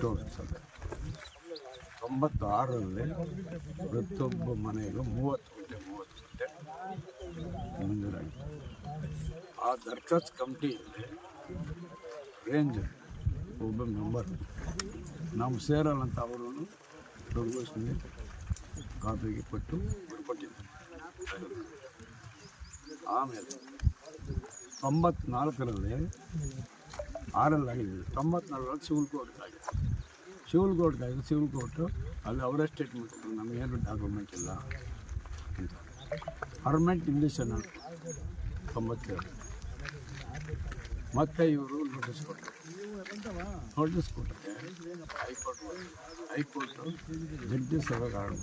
ತೋರಿಸ್ತದೆ. 96ರಲ್ಲಿ ಪ್ರತಿಯೊಬ್ಬ ಮನೆಗೂ 30 ಗುಂಟೆ ಮಂಜೂರಾಗಿದೆ. ಆ ದರ್ಖಾಸ್ತು ಕಮಿಟಿಯಲ್ಲಿ ರೇಂಜರ್ ಒಬ್ಬ ಮೆಂಬರ್ ನಮ್ಮ ಸೇರಲ್ಲ ಅಂತ ಅವರು ದುರ್ಗೋಷ್ಣಿಗೆ ಕಾಪಿಗೆ ಕೊಟ್ಟು ಬರ್ಕೊಟ್ಟಿದ್ದಾರೆ. ಆಮೇಲೆ 94ರಲ್ಲಿ 6ರಲ್ಲಾಗಿದೆ, 94ರಲ್ಲಿ ಸಿವಿಲ್ ಕೋರ್ಟ್ಗಾಗಿದೆ. ಸಿವಿಲ್ ಕೋರ್ಟು ಅಲ್ಲಿ ಅವರೇ ಸ್ಟೇಟ್ಮೆಂಟ್ ಕೊಟ್ಟರು, ನಮಗೇನು ಡಾಕ್ಯುಮೆಂಟ್ ಇಲ್ಲ ಅಂತ. ಪರ್ಮನೆಂಟ್ ಇಂಡಿಷನ್ 97. ಮತ್ತೆ ಇವರು ನೋಟಿಸ್ ಕೊಟ್ಟರೆ ಹೈಕೋರ್ಟು ಜಡ್ಜಿ ಸಭೆಗಾರರು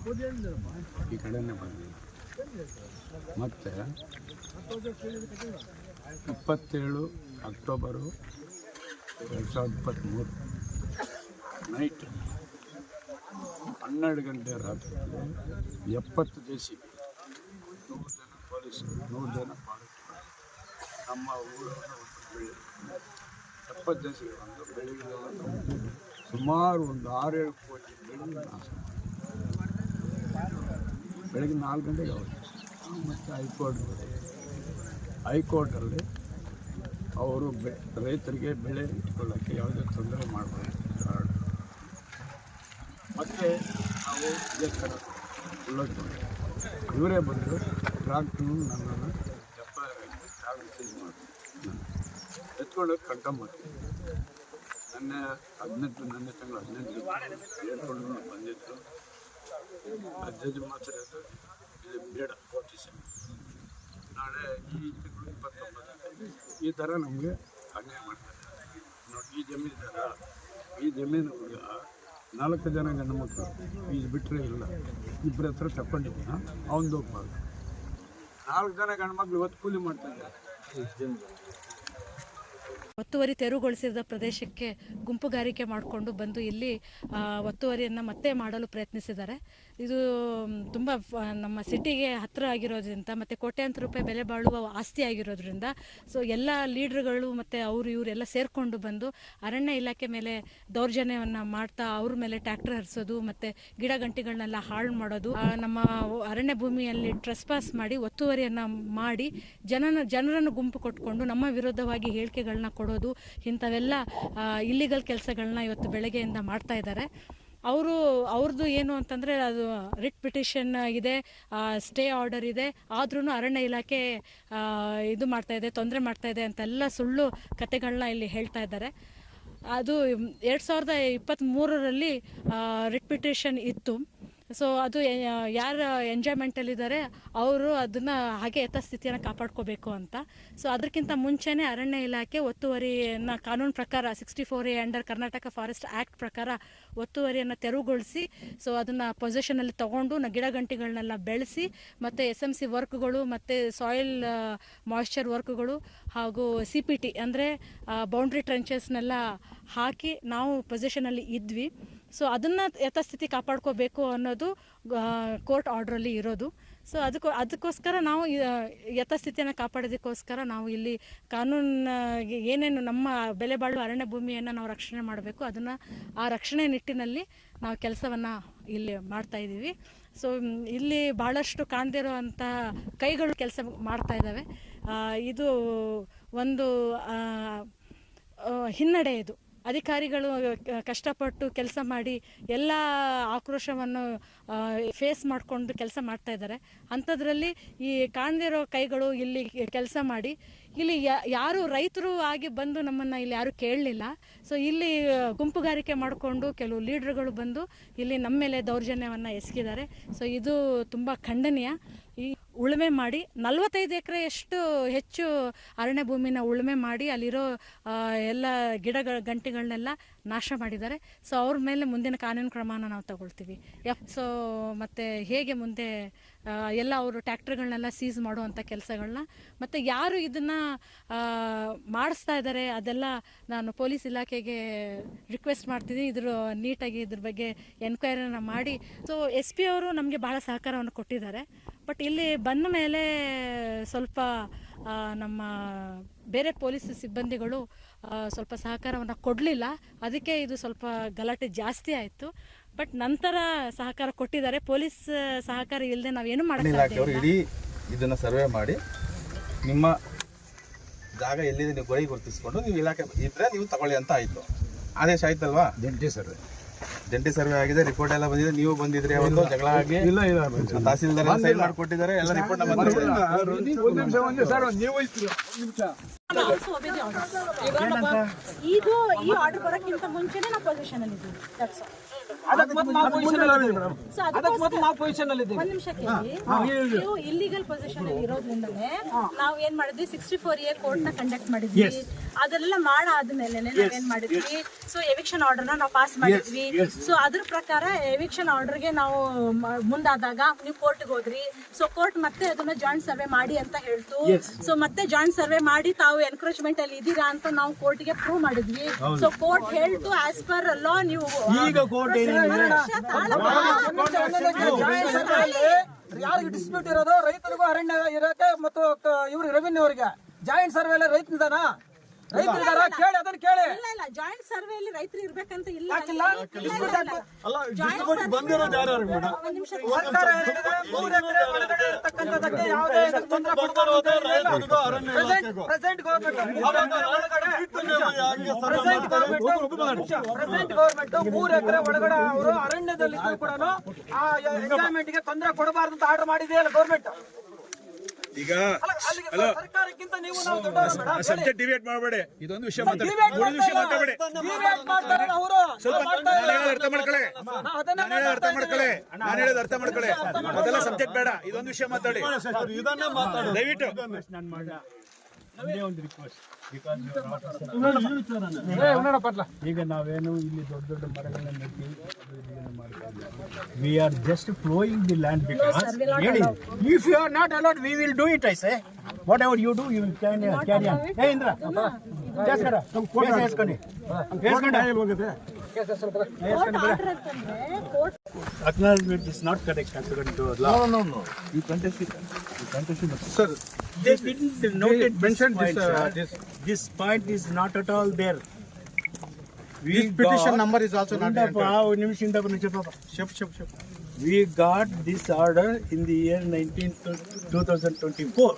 ಈ ಕಡೆನೇ ಬಂದಿಲ್ಲ. ಮತ್ತು 27 ಅಕ್ಟೋಬರು 2023 ನೈಟ್ 12 ಗಂಟೆ ರಾತ್ರಿಯಲ್ಲಿ 70 JCB, 100 ಜನ ಪೊಲೀಸರು, 100 ಜನ ಫಾರೆಸ್ಟ್ಗಳು ನಮ್ಮ ಊರನ್ನು 70 JCB ಬಂದು ಬೆಳಗ್ಗೆಲ್ಲ ಸುಮಾರು ಒಂದು 6-7 ಕೋಟಿ ಬೆಳೆದು ನಾಶ. ಬೆಳಗ್ಗೆ 4 ಗಂಟೆಗೆ ಅವರು ಮತ್ತು ಹೈಕೋರ್ಟಲ್ಲಿ ಅವರು ರೈತರಿಗೆ ಬೆಳೆ ಇಟ್ಕೊಳ್ಳೋಕ್ಕೆ ಯಾವುದೇ ತೊಂದರೆ ಮಾಡಬಾರ್ದು. ಮತ್ತು ನಾವು ಇದೇ ಥರ ಇವರೇ ಬಂದು ಟ್ರಾಕ್ಟ್ರು ನನ್ನನ್ನು ಟ್ರಾಕ್ಟರ್ ಸೀಸ್ ಮಾಡಿ ಎತ್ಕೊಂಡೋಗಿ ಕಂಟಮ್ ಮಾಡ್ತೀವಿ. ನನ್ನ ತಿಂಗಳು 18 ಹೇಳ್ಕೊಂಡು ಬಂದಿತ್ತು. ಜಡ್ಜ್ ಮಾತ್ರ ಇದು ಬೇಡ ನೋಟಿಸ್, ನಾಳೆ ಈ ತಿಂಗಳು 29 ಈ ಥರ ನಮಗೆ ಅನ್ಯಾಯ ಮಾಡ್ತಾರೆ. ನೋಡಿ ಈ ಜಮೀನು 4 ಜನ ಗಂಡು ಮಕ್ಕಳು ಈಗ ಬಿಟ್ಟರೆ ಇಲ್ಲ, ಇಬ್ಬರ ಹತ್ರ ತಗೊಂಡಿದ್ದೀನ ಅವನು ಹೋಗ್ಬಾರ್ದು. 4 ಜನ ಗಂಡು ಮಕ್ಕಳು ಇವತ್ತು ಕೂಲಿ ಮಾಡ್ತಾಯಿದ್ದಾರೆ. ಒತ್ತುವರಿ ತೆರವುಗೊಳಿಸಿದ ಪ್ರದೇಶಕ್ಕೆ ಗುಂಪುಗಾರಿಕೆ ಮಾಡಿಕೊಂಡು ಬಂದು ಇಲ್ಲಿ ಒತ್ತುವರಿಯನ್ನು ಮತ್ತೆ ಮಾಡಲು ಪ್ರಯತ್ನಿಸಿದ್ದಾರೆ. ಇದು ತುಂಬ ನಮ್ಮ ಸಿಟಿಗೆ ಹತ್ತಿರ ಆಗಿರೋದ್ರಿಂದ ಮತ್ತು ಕೋಟ್ಯಾಂತರ ರೂಪಾಯಿ ಬೆಲೆ ಬಾಳುವ ಆಸ್ತಿ ಆಗಿರೋದ್ರಿಂದ ಸೊ ಎಲ್ಲ ಲೀಡ್ರುಗಳು ಮತ್ತು ಇವರೆಲ್ಲ ಸೇರಿಕೊಂಡು ಬಂದು ಅರಣ್ಯ ಇಲಾಖೆ ಮೇಲೆ ದೌರ್ಜನ್ಯವನ್ನು ಮಾಡ್ತಾ ಅವ್ರ ಮೇಲೆ ಟ್ರ್ಯಾಕ್ಟರ್ ಹರಿಸೋದು ಮತ್ತು ಗಿಡ ಗಂಟಿಗಳನ್ನೆಲ್ಲ ಹಾಳು ಮಾಡೋದು, ನಮ್ಮ ಅರಣ್ಯ ಭೂಮಿಯಲ್ಲಿ ಟ್ರೆಸ್ಪಾಸ್ ಮಾಡಿ ಒತ್ತುವರಿಯನ್ನು ಮಾಡಿ ಜನರನ್ನು ಗುಂಪು ಕೊಟ್ಕೊಂಡು ನಮ್ಮ ವಿರುದ್ಧವಾಗಿ ಹೇಳಿಕೆಗಳನ್ನ ಕೊಡೋದು, ಇಂಥವೆಲ್ಲ ಇಲ್ಲಿಗಲ್ ಕೆಲಸಗಳನ್ನ ಇವತ್ತು ಬೆಳಗ್ಗೆಯಿಂದ ಮಾಡ್ತಾ ಇದ್ದಾರೆ. ಅವ್ರದ್ದು ಏನು ಅಂತಂದರೆ ಅದು ರಿಟ್ ಪಿಟಿಷನ್ ಇದೆ, ಸ್ಟೇ ಆರ್ಡರ್ ಇದೆ, ಆದ್ರೂ ಅರಣ್ಯ ಇಲಾಖೆ ಇದು ಮಾಡ್ತಾಯಿದೆ, ತೊಂದರೆ ಮಾಡ್ತಾಯಿದೆ ಅಂತೆಲ್ಲ ಸುಳ್ಳು ಕತೆಗಳನ್ನ ಇಲ್ಲಿ ಹೇಳ್ತಾ ಇದ್ದಾರೆ. ಅದು 2023ರಲ್ಲಿ ರಿಟ್ ಪಿಟಿಷನ್ ಇತ್ತು. ಸೊ ಅದು ಯಾರು ಎಂಜಾಯ್ಮೆಂಟಲ್ಲಿದ್ದಾರೆ ಅವರು ಅದನ್ನು ಹಾಗೆ ಯಥಾಸ್ಥಿತಿಯನ್ನು ಕಾಪಾಡ್ಕೋಬೇಕು ಅಂತ. ಸೊ ಅದಕ್ಕಿಂತ ಮುಂಚೆನೇ ಅರಣ್ಯ ಇಲಾಖೆ ಒತ್ತುವರಿಯನ್ನು ಕಾನೂನು ಪ್ರಕಾರ 64A under Karnataka forest act ಪ್ರಕಾರ ಒತ್ತುವರಿಯನ್ನು ತೆರವುಗೊಳಿಸಿ ಸೊ ಅದನ್ನು ಪೊಸೆಷನಲ್ಲಿ ತೊಗೊಂಡು ಗಿಡ ಗಂಟಿಗಳನ್ನೆಲ್ಲ ಬೆಳೆಸಿ ಮತ್ತು SMC ವರ್ಕ್ಗಳು ಮತ್ತು ಸಾಯಿಲ್ ಮಾಯ್ಶ್ಚರ್ ವರ್ಕ್ಗಳು ಹಾಗೂ CPT ಅಂದರೆ ಬೌಂಡ್ರಿ ಟ್ರೆಂಚಸ್ನೆಲ್ಲ ಹಾಕಿ ನಾವು ಪೊಸೆಷನಲ್ಲಿ ಇದ್ವಿ. ಸೊ ಅದನ್ನು ಯಥಾಸ್ಥಿತಿ ಕಾಪಾಡ್ಕೋಬೇಕು ಅನ್ನೋದು ಕೋರ್ಟ್ ಆರ್ಡ್ರಲ್ಲಿ ಇರೋದು. ಸೊ ಅದಕ್ಕೋಸ್ಕರ ನಾವು ಯಥಾಸ್ಥಿತಿಯನ್ನು ಕಾಪಾಡೋದಕ್ಕೋಸ್ಕರ ನಾವು ಇಲ್ಲಿ ಕಾನೂನು ಏನೇನು ನಮ್ಮ ಬೆಲೆ ಬಾಳುವ ಅರಣ್ಯ ಭೂಮಿಯನ್ನು ನಾವು ರಕ್ಷಣೆ ಮಾಡಬೇಕು ಅದನ್ನು ಆ ರಕ್ಷಣೆ ನಿಟ್ಟಿನಲ್ಲಿ ನಾವು ಕೆಲಸವನ್ನು ಇಲ್ಲಿ ಮಾಡ್ತಾಯಿದ್ದೀವಿ. ಸೊ ಇಲ್ಲಿ ಭಾಳಷ್ಟು ಕಾಣದಿರೋವಂಥ ಕೈಗಳು ಕೆಲಸ ಮಾಡ್ತಾ ಇದ್ದಾವೆ. ಇದು ಒಂದು ಹಿನ್ನಡೆ. ಇದು ಅಧಿಕಾರಿಗಳು ಕಷ್ಟಪಟ್ಟು ಕೆಲಸ ಮಾಡಿ ಎಲ್ಲ ಆಕ್ರೋಶವನ್ನು ಫೇಸ್ ಮಾಡಿಕೊಂಡು ಕೆಲಸ ಮಾಡ್ತಾ ಇದ್ದಾರೆ. ಅಂಥದ್ರಲ್ಲಿ ಈ ಕಾಣದಿರೋ ಕೈಗಳು ಇಲ್ಲಿ ಕೆಲಸ ಮಾಡಿ ಇಲ್ಲಿ ಯಾರು ರೈತರು ಆಗಿ ಬಂದು ನಮ್ಮನ್ನು ಇಲ್ಲಿ ಯಾರೂ ಕೇಳಲಿಲ್ಲ. ಸೊ ಇಲ್ಲಿ ಗುಂಪುಗಾರಿಕೆ ಮಾಡಿಕೊಂಡು ಕೆಲವು ಲೀಡ್ರುಗಳು ಬಂದು ಇಲ್ಲಿ ನಮ್ಮ ಮೇಲೆ ದೌರ್ಜನ್ಯವನ್ನು ಎಸಗಿದ್ದಾರೆ. ಸೊ ಇದು ತುಂಬ ಖಂಡನೀಯ. ಈ ಉಳುಮೆ ಮಾಡಿ 45 ಎಕರೆಯಷ್ಟು ಹೆಚ್ಚು ಅರಣ್ಯ ಭೂಮಿನ ಉಳುಮೆ ಮಾಡಿ ಅಲ್ಲಿರೋ ಎಲ್ಲ ಗಂಟಿಗಳನ್ನೆಲ್ಲ ನಾಶ ಮಾಡಿದ್ದಾರೆ. ಸೊ ಅವ್ರ ಮೇಲೆ ಮುಂದಿನ ಕಾನೂನು ಕ್ರಮನ ನಾವು ತಗೊಳ್ತೀವಿ. ಸೊ ಮತ್ತು ಹೇಗೆ ಮುಂದೆ ಎಲ್ಲ ಅವರು ಟ್ಯಾಕ್ಟ್ರಿಗಳನ್ನೆಲ್ಲ ಸೀಸ್ ಮಾಡುವಂಥ ಕೆಲಸಗಳನ್ನ ಮತ್ತು ಯಾರು ಇದನ್ನು ಮಾಡಿಸ್ತಾ ಇದ್ದಾರೆ ಅದೆಲ್ಲ ನಾನು ಪೊಲೀಸ್ ಇಲಾಖೆಗೆ ರಿಕ್ವೆಸ್ಟ್ ಮಾಡ್ತೀನಿ. ನೀಟಾಗಿ ಇದ್ರ ಬಗ್ಗೆ ಎನ್ಕ್ವೈರಿನ ಮಾಡಿ. ಸೊ SP ಅವರು ನಮಗೆ ಭಾಳ ಸಹಕಾರವನ್ನು ಕೊಟ್ಟಿದ್ದಾರೆ. ಬಟ್ ಇಲ್ಲಿ ಬಂದ ಮೇಲೆ ಸ್ವಲ್ಪ ನಮ್ಮ ಬೇರೆ ಪೊಲೀಸ್ ಸಿಬ್ಬಂದಿಗಳು ಸ್ವಲ್ಪ ಸಹಕಾರವನ್ನು ಕೊಡಲಿಲ್ಲ. ಅದಕ್ಕೆ ಇದು ಸ್ವಲ್ಪ ಗಲಾಟೆ ಜಾಸ್ತಿ ಆಯಿತು. ಬಟ್ ನಂತರ ಸಹಕಾರ ಕೊಟ್ಟಿದ್ದಾರೆ. ಪೊಲೀಸ್ ಸಹಕಾರ ಇಲ್ಲದೆ ನಾವೇನು ಇಲಾಖೆಯವರು ಇಡೀ ಇದನ್ನು ಸರ್ವೆ ಮಾಡಿ ನಿಮ್ಮ ಜಾಗ ಎಲ್ಲಿದೆ ನೀವು ಗಡಿ ಗುರುತಿಸ್ಕೊಂಡು ನೀವು ಇಲಾಖೆ ಇದ್ರೆ ನೀವು ತಗೊಳ್ಳಿ ಅಂತ ಆಯಿತು. ಆದೇಶ ಆಯ್ತಲ್ವಾ? ಜಂಟಿ ಸರ್ವೆ ಆಗಿದೆ, ರಿಪೋರ್ಟ್ ಎಲ್ಲ ಬಂದಿದೆ. ನೀವು ಬಂದಿದ್ರಿ ಅವತ್ತು ಜಗಳ ಆಗಿ ತಹಸೀಲ್ದಾರ್ ಸೈನ್ ಮಾಡಿಕೊಟ್ಟಿದ್ದಾರೆ, ಎಲ್ಲ ರಿಪೋರ್ಟ್ ಇದು ಈ ಆರ್ಡರ್ ಬರೋಕ್ಕಿಂತ ಮುಂಚೆನೇ ನಾವು ಪೊಸಿಷನ್ ಅಲ್ಲಿ ಇದ್ದೀವಿ. ನೀವು ಇಲ್ಲಿಗಲ್ ಪೊಸಿಷನ್ ಅಲ್ಲಿ ಇರೋದ್ರಿಂದನೇ ನಾವು ಏನ್ ಮಾಡಿದ್ವಿ, 64A ಕೋರ್ಟ್ ನ ಕಂಡಕ್ಟ್ ಮಾಡಿದ್ವಿ. ಅದೆಲ್ಲ ಮಾಡಾದ್ಮೇಲೆ ನಾವೇನ್ ಮಾಡಿದ್ವಿ, ಸೊ ಎವಿಕ್ಷನ್ ಆರ್ಡರ್ ನಾವು ಪಾಸ್ ಮಾಡಿದ್ವಿ. ಸೊ ಅದ್ರ ಪ್ರಕಾರ ಎವಿಕ್ಷನ್ ಆರ್ಡರ್ಗೆ ನಾವು ಮುಂದಾದಾಗ ನೀವು ಕೋರ್ಟ್ಗೆ ಹೋದ್ರಿ. ಸೊ ಕೋರ್ಟ್ ಮತ್ತೆ ಅದನ್ನ ಜಾಯಿಂಟ್ ಸರ್ವೆ ಮಾಡಿ ಅಂತ ಹೇಳ್ತು. ಸೊ ಮತ್ತೆ ಜಾಯಿಂಟ್ ಸರ್ವೆ ಮಾಡಿ ತಾವು ಎನ್ಕ್ರೋಚ್ಮೆಂಟ್ ಅಲ್ಲಿ ಇದೀರಾ ಅಂತ ನಾವು ಕೋರ್ಟ್ಗೆ ಪ್ರೂವ್ ಮಾಡಿದ್ವಿ. ಸೊ ಕೋರ್ಟ್ ಹೇಳ್ತು ಆಸ್ ಪರ್ ಲಾ ನೀವು ಯಾರಿಗೆ ಡಿಸ್ಪ್ಯೂಟ್ ಇರೋದು ರೈತರಿಗೂ ಅರಣ್ಯ ಇರೋಕೆ ಮತ್ತು ಇವ್ರಿಗೆ ರೆವಿನ್ಯೂ ಅವರಿಗೆ ಜಾಯಿಂಟ್ ಸರ್ವೆ ಎಲ್ಲ ರೈತನಿದಾನ ರೈತರಿದಾರ ಕೇಳಿ ಅದನ್ನ ಕೇಳಿ. ಇಲ್ಲ ಜಾಯಿಂಟ್ ಸರ್ವೆ ಅಲ್ಲಿ ರೈತರು ಇರ್ಬೇಕಂತ ಇಲ್ಲ. ಸರ್ಕಾರ ಹೇಳಿದೆ 3 ಎಕರೆ ಒಳಗಡೆ ಇರ್ತಕ್ಕಂಥದಕ್ಕೆ ಯಾವುದೇ ತೊಂದರೆ ಕೊಡಬಾರದು. ಪ್ರೆಸೆಂಟ್ ಗೌರ್ಮೆಂಟ್ 3 ಎಕರೆ ಒಳಗಡೆ ಅವರು ಅರಣ್ಯದಲ್ಲಿ ಕೂಡ ಆ ಎಂಜಾಯ್ಮೆಂಟ್ ಗೆ ತೊಂದರೆ ಕೊಡಬಾರದು ಅಂತ ಆರ್ಡರ್ ಮಾಡಿದೆಯಲ್ಲ ಗೌರ್ಮೆಂಟ್. ಈಗ ಸರ್ಕಾರಕ್ಕಿಂತ ನೀವು ನಾವು ದೊಡ್ಡವರು ಸಬ್ಜೆಕ್ಟ್ ಡಿಬೇಟ್ ಮಾಡಬೇಡಿ. ಇದೊಂದು ವಿಷಯ ಮಾತಾಡಿ, ವಿಷಯ ಮಾತಾಡಬೇಡಿ. ನಾನು ಹೇಳೋದು ಅರ್ಥ ಮಾಡ್ಕೊಳ್ಳಿ. ಅದೆಲ್ಲ ಸಬ್ಜೆಕ್ಟ್ ಬೇಡ, ಇದೊಂದು ವಿಷಯ ಮಾತಾಡಿ ದಯವಿಟ್ಟು. ಒಂದು ರಿಕ್ವೆಸ್ಟ್, ಈಗ ನಾವೇನು ಇಲ್ಲಿ ದೊಡ್ಡ ದೊಡ್ಡ ಮರಗಳನ್ನ ನೆಟ್ಟಿ we are just flowing the land because if you are not allowed we will do it. I say whatever you do you will carry on. Hey Indra acknowledgement is not correct according to law. No. You contest it. Sir, they didn't note it. Mention this point is not at all there. This petition number is also not We got this order in the year 2024.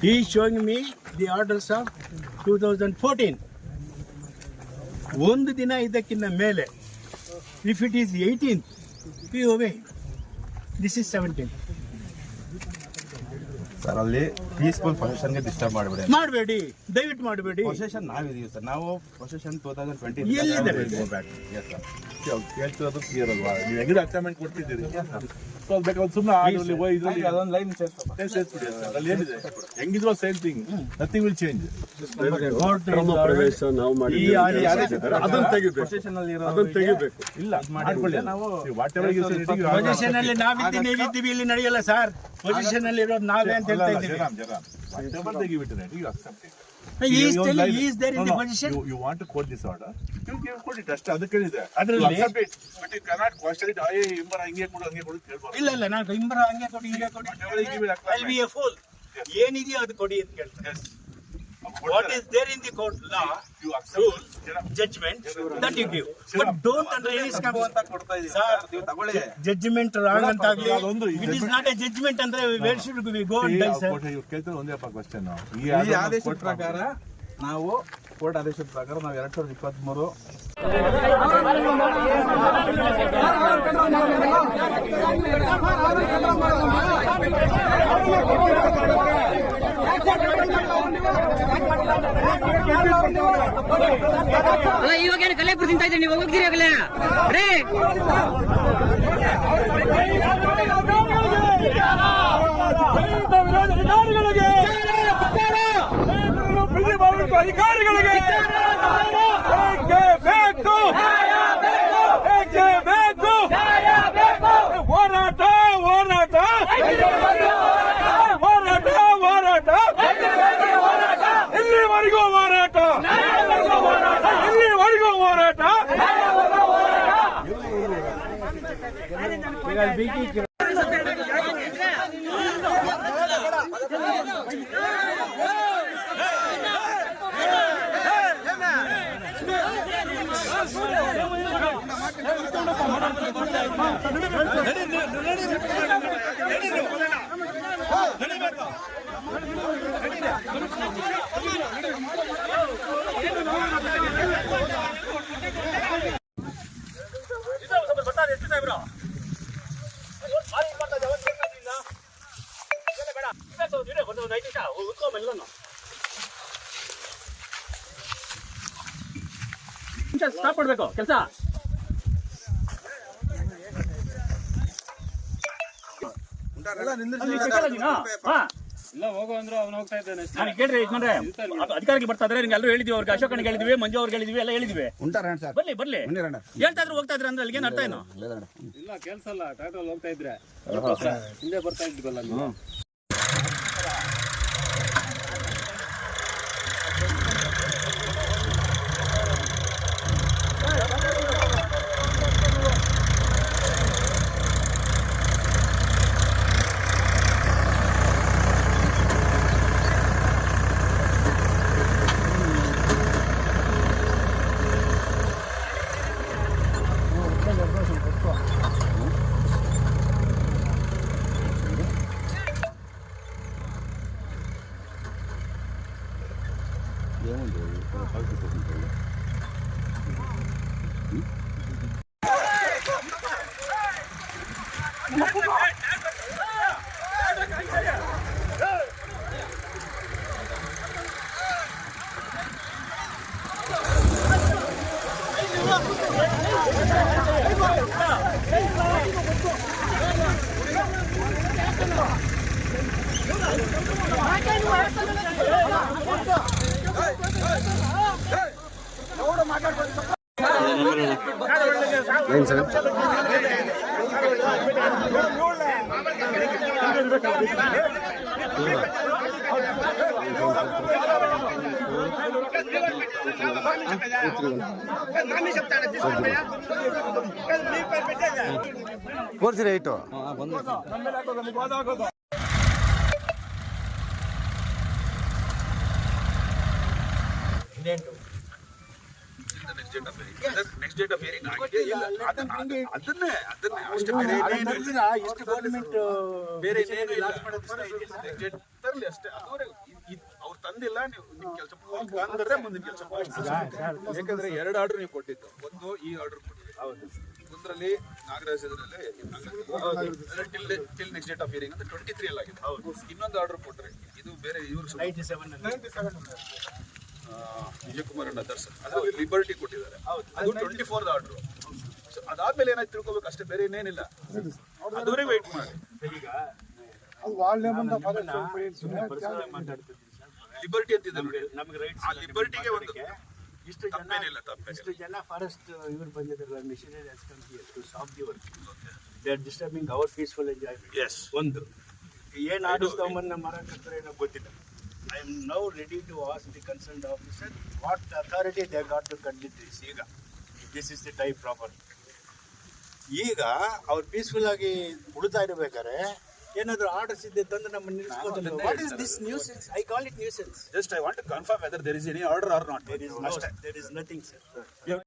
He is showing me the orders of 2014. ಒಂದು ದಿನ ಇದಕ್ಕಿಂತ ಮೇಲೆ, if it is 18th, we obey. This is 17th. Sir ಅಲ್ಲಿ peaceful position ಗೆ disturb ಮಾಡಬೇಡಿ, ದಯವಿಟ್ಟು ಮಾಡಬೇಡಿ. Position ನಾವಿದೀವಿ sir, ನಾವು ಪೊಸಿಷನ್ 2020 ಎಲ್ಲಿದ್ದಾರೆ? ಹೇಳ್ತಿರೋದು ಕ್ಲಿಯರ್ ಅಲ್ವಾ? ನೀವು ಹೆಂಗಿದೆ ಅಗ್ರಿಮೆಂಟ್ ಕೊಡ್ತಿದ್ದೀರಿ, ಸುಮ್ಮನೆ ಅದೊಂದು ಲೈನ್ ಸೇರಿಸ್ಬಿಡಿ. ಅಲ್ಲಿ ಏನಿದೆ ಹೆಂಗಿದ್ರು same thing, nothing will change. ಅದನ್ನ ತೆಗಿಬೇಕು. ಇಲ್ಲ ಮಾಡ್ಕೊಳ್ಳಿ, ನಾವು ಪೊಸಿಷನ್ ಅಲ್ಲಿ ನಾವಿದ್ದೀವಿ, ನೀವಿದ್ದೀವಿ, ಇಲ್ಲಿ ನಡೆಯಲ್ಲ ಸರ್. ಪೊಸಿಷನ್ ಅಲ್ಲಿ ಇರೋದು ನಾವೇ ಅಂತ ಹೇಳ್ತಾ ಇದ್ದೀವಿ. He is telling, he is there in the position. You want to quote this order? You give quote it ಅಷ್ಟೇ, ಅದಕ್ಕೆ ಇದೆ. ಅದರಲ್ಲಿ but you cannot question it. ಅಯ್ಯೋ ಇಂಬರ ಹಂಗೆ ಕೊಡು ಹಂಗೆ ಕೊಡು ಕೇಳಬಾರದು. ಇಲ್ಲ ನಾನು ಇಂಬರ ಹಂಗೆ ಕೊಡಿ ಹಿಂಗೆ ಕೊಡಿ I'll be a fool. ಏನಿದೆಯೋ ಅದು ಕೊಡಿ ಅಂತ ಕೇಳ್ತಾರೆ. What is there in the court law, you accept judgment that you give, but don't under any circumstance ಕೊಡ್ತಾ ಇದೀವಿ sir, ನೀವು ತಗೊಳ್ಳಿ. judgment wrong ಅಂತ ಆಗಲಿ. It is not a judgment ಅಂದ್ರೆ where should we go and die sir? ಇವ್ರು ಕೇಳ್ತಾರೆ ಒಂದೇ ಕ್ವಶ್ಚನ್. ಈ ಆದೇಶದ ಪ್ರಕಾರ ನಾವು ಕೋರ್ಟ್ ಆದೇಶದ ಪ್ರಕಾರ ನಾವು 2023 ಇವಾಗ ಕಲೆಪುರ ತಿಂತ ಇದ್ರೆ ನೀವು ಹೋಗ್ತೀರಿ ಆಗಲ್ಲ ರೇ ಅಧಿಕಾರಿಗಳಿಗೆ ಹೋರಾಟ ಹೋರಾಟ ಹೋರಾಟ ಹೋರಾಟ ಎಲ್ಲಿವರೆಗೂ ಹೋರಾಟ ಎಲ್ಲಿವರೆಗೂ ಹೋರಾಟ. ಸ್ಟಾಪ್ ಮಾಡ್ಬೇಕು ಕೆಲಸ. ಕೇಳ್ರಿ ಯಜಮಾನ್ರೆ, ಅಧಿಕಾರಿಗೆ ಬರ್ತಾ ಇದ್ರೆ ಎಲ್ಲರೂ ಹೇಳಿದ್ವಿ, ಅವ್ರಿಗೆ ಅಶೋಕನಿಗೆ ಹೇಳಿದ್ವಿ, ಮಂಜು ಅವ್ರಿಗೆ ಹೇಳಿದ್ವಿ, ಎಲ್ಲ ಹೇಳಿದ್ವಿ. ಬರ್ಲಿ ಹೇಳ್ತಾ ಇದ್ರು ಹೋಗ್ತಾ ಇದ್ರೆ ಅಂದ್ರೆ ಅಲ್ಲಿಗೆ ಅರ್ಥ ಏನು? ಇಲ್ಲ ಕೆಲ್ಸ ಅಲ್ಲ, ಟ್ರ್ಯಾಕ್ಟರ್ ಹೋಗ್ತಾ ಇದ್ರೆ ಹಿಂದೆ ಬರ್ತಾ ಇದ್ವಲ್ಲ ನೀವು. ತೋರಿಸಿರಿ ಐಟು ನೆಕ್ಸ್ಟ್ ಡೇಟ್ ಆಫ್ ಹಿಯರಿಂಗ್ ಆಗಿದೆ. ಅದನ್ನೇ ಅಷ್ಟೇ, ಇಷ್ಟು ಗೌರ್ಮೆಂಟ್ ಬೇರೆ ಇನ್ನೇನು ಇಲ್ಲ. ತರಲಿ ಅಷ್ಟೇ. ಅವ್ರು ತಂದಿಲ್ಲ, ನೀವು ಕೆಲಸ ಅಂದ್ರೆ ಮುಂದಿನ ಕೆಲಸ. ಯಾಕಂದ್ರೆ 2 ಆರ್ಡರ್ ನೀವು ಕೊಟ್ಟಿದ್ದು. ಒಂದು ಈ ಆರ್ಡರ್ ಕೊಟ್ಟಿದ್ದು, ಒಂದರಲ್ಲಿ Nagaraj till next date of hearing ಅಂತ 23 ಅಲ್ಲಿ ಆಗಿದೆ. ಇನ್ನೊಂದು ಆರ್ಡರ್ ಕೊಟ್ರೆ ಇದು ಬೇರೆ ಇವರು 97 ವಿಜಯಕುಮಾರ್ ದರ್ಶನ್, ಅದು ಲಿಬರ್ಟಿ ಕೊಟ್ಟಿದ್ದಾರೆ. ಅದು 24 ಆರ್ಡರ್. ಅದಾದ್ಮೇಲೆ ಏನಾಯ್ತು ತಿಳ್ಕೊಬೇಕು ಅಷ್ಟೇ, ಬೇರೆ ಇನ್ನೇನಿಲ್ಲ. ಅದುವರೆಗೆ ವೇಟ್ ಮಾಡಿ. ಲಿಬರ್ಟಿ ಅಂತಿದೆ ನೋಡಿ, ಆ ಲಿಬರ್ಟಿಗೆ ಒಂದು ಇಷ್ಟು ಜನ ಫಾರೆಸ್ಟ್ ಇವರು ಬಂದಿದ್ದಾರಲ್ಲ, missionary has come here to stop the work. They are disturbing our peaceful enjoyment. ಒಂದು ಏನು ಆಡಿಸ್ಕೊಂಬಂದು ಮರ ಕಟ್ತಾರೆ ಏನೋ ಗೊತ್ತಿಲ್ಲ. I am now ready to ask the concerned officer what authority they got to cut the trees. ಈಗ this is the time proper. ಈಗ ಅವ್ರು peaceful ಆಗಿ ಉಳಿತಾ ಇರಬೇಕಾದ್ರೆ ಏನಾದರೂ ಆರ್ಡರ್ಸ್ ಇದೆ ತಂದು ನಮ್ಮನ್ನು ನಿಲ್ಲಿಸ್ಬೋದು. What is this nuisance? I call it nuisance. Just I want to confirm whether there is any order or not. There is nothing, sir.